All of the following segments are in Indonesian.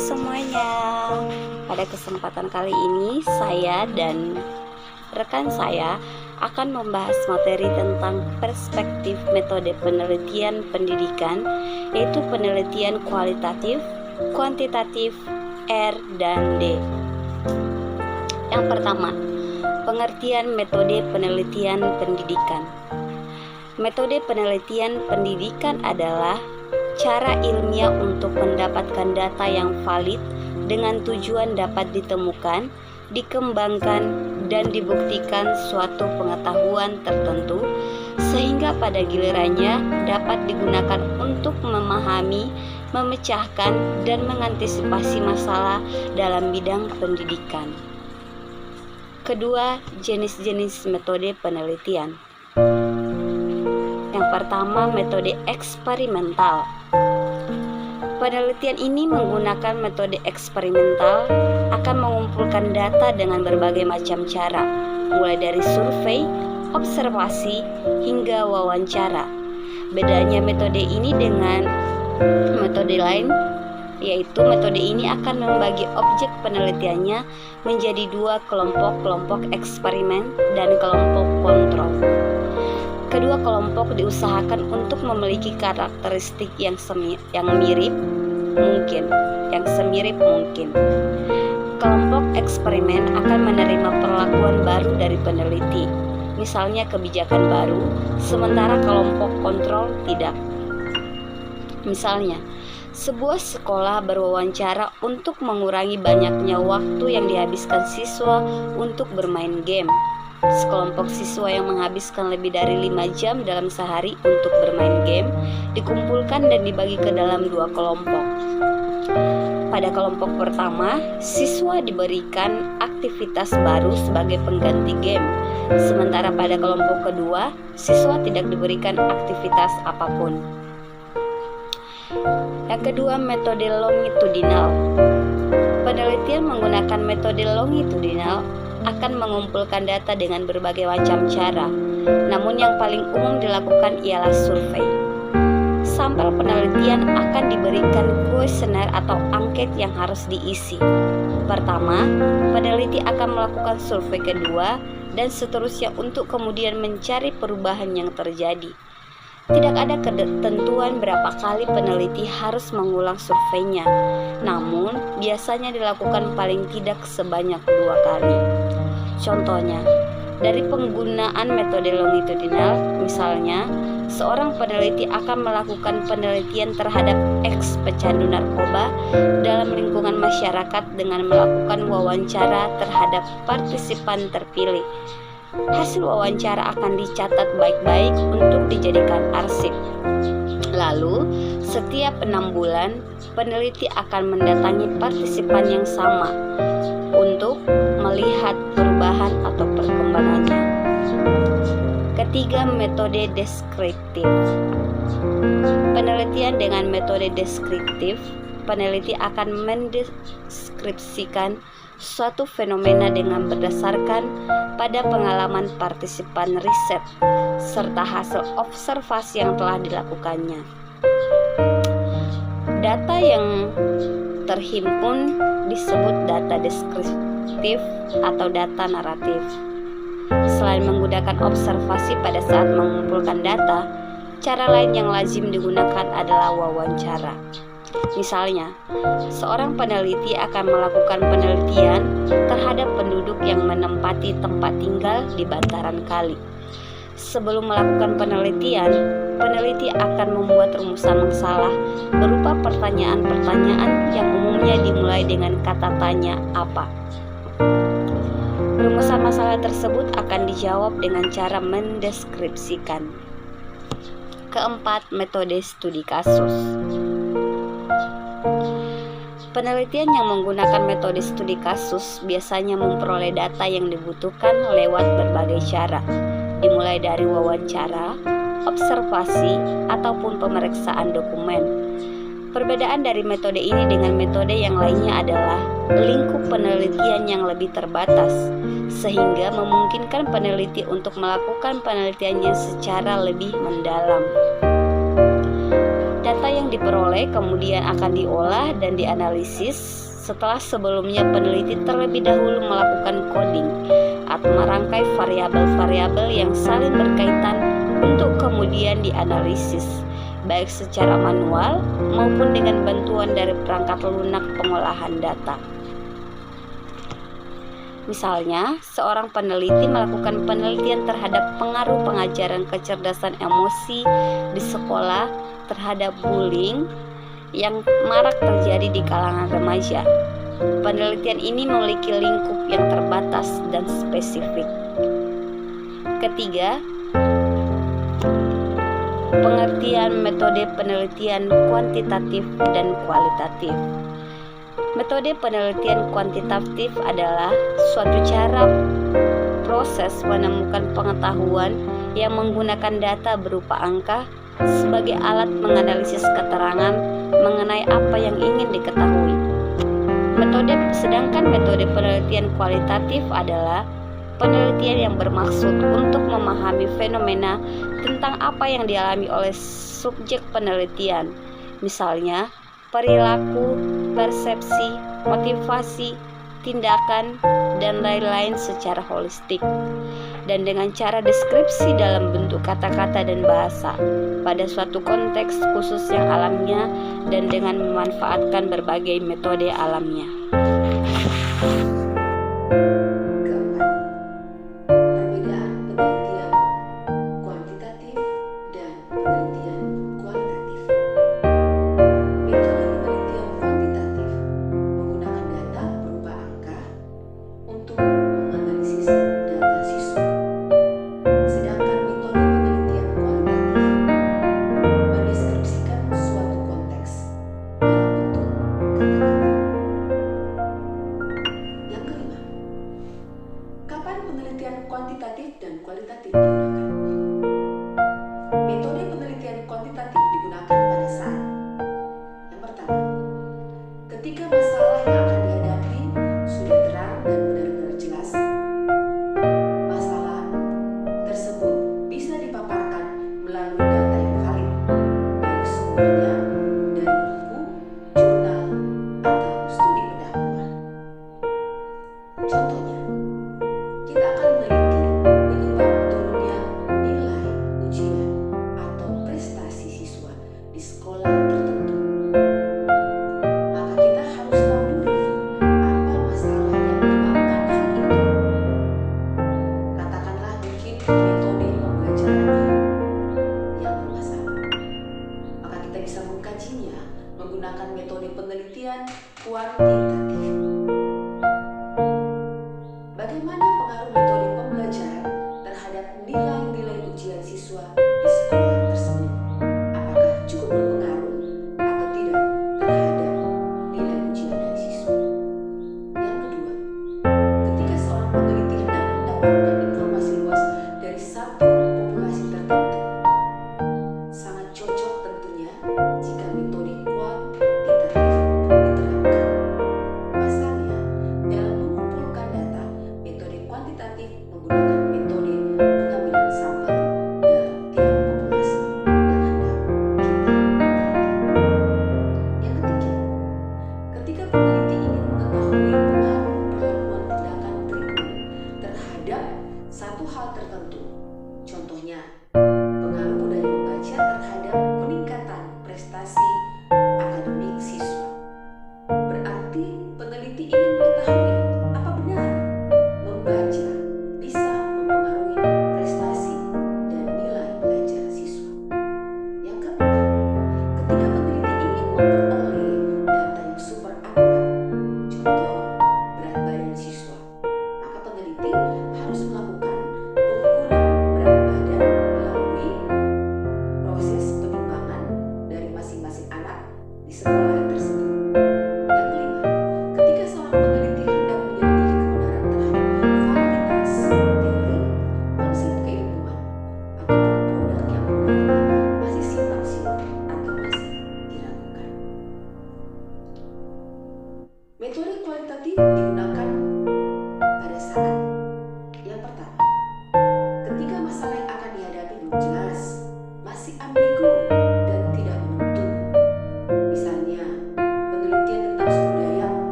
semuanya. Pada kesempatan kali ini saya dan rekan saya akan membahas materi tentang perspektif metode penelitian pendidikan, yaitu penelitian kualitatif, kuantitatif, R, dan D. Yang pertama, pengertian metode penelitian pendidikan. Metode penelitian pendidikan adalah cara ilmiah untuk mendapatkan data yang valid dengan tujuan dapat ditemukan, dikembangkan, dan dibuktikan suatu pengetahuan tertentu sehingga pada gilirannya dapat digunakan untuk memahami, memecahkan, dan mengantisipasi masalah dalam bidang pendidikan. Kedua, jenis-jenis metode penelitian. Yang pertama, metode eksperimental. Penelitian ini menggunakan metode eksperimental akan mengumpulkan data dengan berbagai macam cara, mulai dari survei, observasi, hingga wawancara. Bedanya metode ini dengan metode lain, yaitu metode ini akan membagi objek penelitiannya menjadi dua kelompok eksperimen dan kelompok kontrol. Kedua kelompok diusahakan untuk memiliki karakteristik yang semirip mungkin. Kelompok eksperimen akan menerima perlakuan baru dari peneliti, misalnya kebijakan baru, sementara kelompok kontrol tidak. Misalnya, sebuah sekolah berwawancara untuk mengurangi banyaknya waktu yang dihabiskan siswa untuk bermain game. Sekelompok siswa yang menghabiskan lebih dari 5 jam dalam sehari untuk bermain game dikumpulkan dan dibagi ke dalam dua kelompok. Pada kelompok pertama, siswa diberikan aktivitas baru sebagai pengganti game, sementara pada kelompok kedua, siswa tidak diberikan aktivitas apapun. Yang kedua, metode longitudinal. Penelitian menggunakan metode longitudinal akan mengumpulkan data dengan berbagai macam cara, namun yang paling umum dilakukan ialah survei. Sampel penelitian akan diberikan kuesioner atau angket yang harus diisi. Pertama, peneliti akan melakukan survei kedua, dan seterusnya untuk kemudian mencari perubahan yang terjadi. Tidak ada ketentuan berapa kali peneliti harus mengulang surveinya, namun biasanya dilakukan paling tidak sebanyak 2 kali. Contohnya, dari penggunaan metode longitudinal, misalnya, seorang peneliti akan melakukan penelitian terhadap X pecandu narkoba dalam lingkungan masyarakat dengan melakukan wawancara terhadap partisipan terpilih. Hasil wawancara akan dicatat baik-baik untuk dijadikan arsip. Lalu, setiap 6 bulan, peneliti akan mendatangi partisipan yang sama untuk melihat perubahan atau perkembangannya. Ketiga, metode deskriptif. Penelitian dengan metode deskriptif, peneliti akan mendeskripsikan suatu fenomena dengan berdasarkan pada pengalaman partisipan riset serta hasil observasi yang telah dilakukannya. Data yang terhimpun disebut data deskriptif atau data naratif. Selain menggunakan observasi pada saat mengumpulkan data, cara lain yang lazim digunakan adalah wawancara. Misalnya, seorang peneliti akan melakukan penelitian terhadap penduduk yang menempati tempat tinggal di bantaran kali. Sebelum melakukan penelitian, peneliti akan membuat rumusan masalah berupa pertanyaan-pertanyaan yang umumnya dimulai dengan kata tanya apa. Rumusan masalah tersebut akan dijawab dengan cara mendeskripsikan. Keempat, metode studi kasus. Penelitian yang menggunakan metode studi kasus biasanya memperoleh data yang dibutuhkan lewat berbagai cara, dimulai dari wawancara, observasi, ataupun pemeriksaan dokumen. Perbedaan dari metode ini dengan metode yang lainnya adalah lingkup penelitian yang lebih terbatas, sehingga memungkinkan peneliti untuk melakukan penelitiannya secara lebih mendalam. Data yang yang diperoleh kemudian akan diolah dan dianalisis setelah sebelumnya peneliti terlebih dahulu melakukan coding atau merangkai variabel-variabel yang saling berkaitan untuk kemudian dianalisis, baik secara manual maupun dengan bantuan dari perangkat lunak pengolahan data. Misalnya, seorang peneliti melakukan penelitian terhadap pengaruh pengajaran kecerdasan emosi di sekolah terhadap bullying yang marak terjadi di kalangan remaja. Penelitian ini memiliki lingkup yang terbatas dan spesifik. Ketiga, pengertian metode penelitian kuantitatif dan kualitatif. Metode penelitian kuantitatif adalah suatu cara proses menemukan pengetahuan yang menggunakan data berupa angka sebagai alat menganalisis keterangan mengenai apa yang ingin diketahui. Sedangkan metode penelitian kualitatif adalah penelitian yang bermaksud untuk memahami fenomena tentang apa yang dialami oleh subjek penelitian, misalnya perilaku, persepsi, motivasi, tindakan, dan lain-lain secara holistik, dan dengan cara deskripsi dalam bentuk kata-kata dan bahasa pada suatu konteks khusus yang alamiah dan dengan memanfaatkan berbagai metode alamiah. Kuantitatif dan kualitatif digunakan. Metode penelitian kuantitatif digunakan pada saat yang pertama, ketika masalah yang akan dihadapi sudah terang dan benar-benar jelas. Masalah tersebut bisa dipaparkan melalui data yang valid, baik sumbernya dari buku, jurnal, atau studi pendahuluan. Contohnya, kita akan meneliti penyebab turunnya nilai ujian atau prestasi siswa di sekolah tertentu. Maka kita harus tahu dulu apa masalah yang menyebabkan hal itu. Katakanlah mungkin metode pembelajaran yang bermasalah. Maka kita bisa mengkajinya menggunakan metode penelitian kuantitatif. Bagaimana pengaruh metode pembelajaran terhadap nilai-nilai ujian siswa di sekolah tersebut? Apakah cukup berpengaruh atau tidak terhadap nilai ujian dari siswa? Yang kedua, ketika seorang peneliti hendak mendapatkan informasi luas dari satu populasi tertentu, sangat cocok tentunya jika metode kuantitatif diterapkan. Pasalnya, dalam mengumpulkan data, metode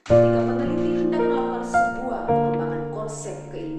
ketika peneliti hendak melakukan sebuah pengembangan konsep keilmuan.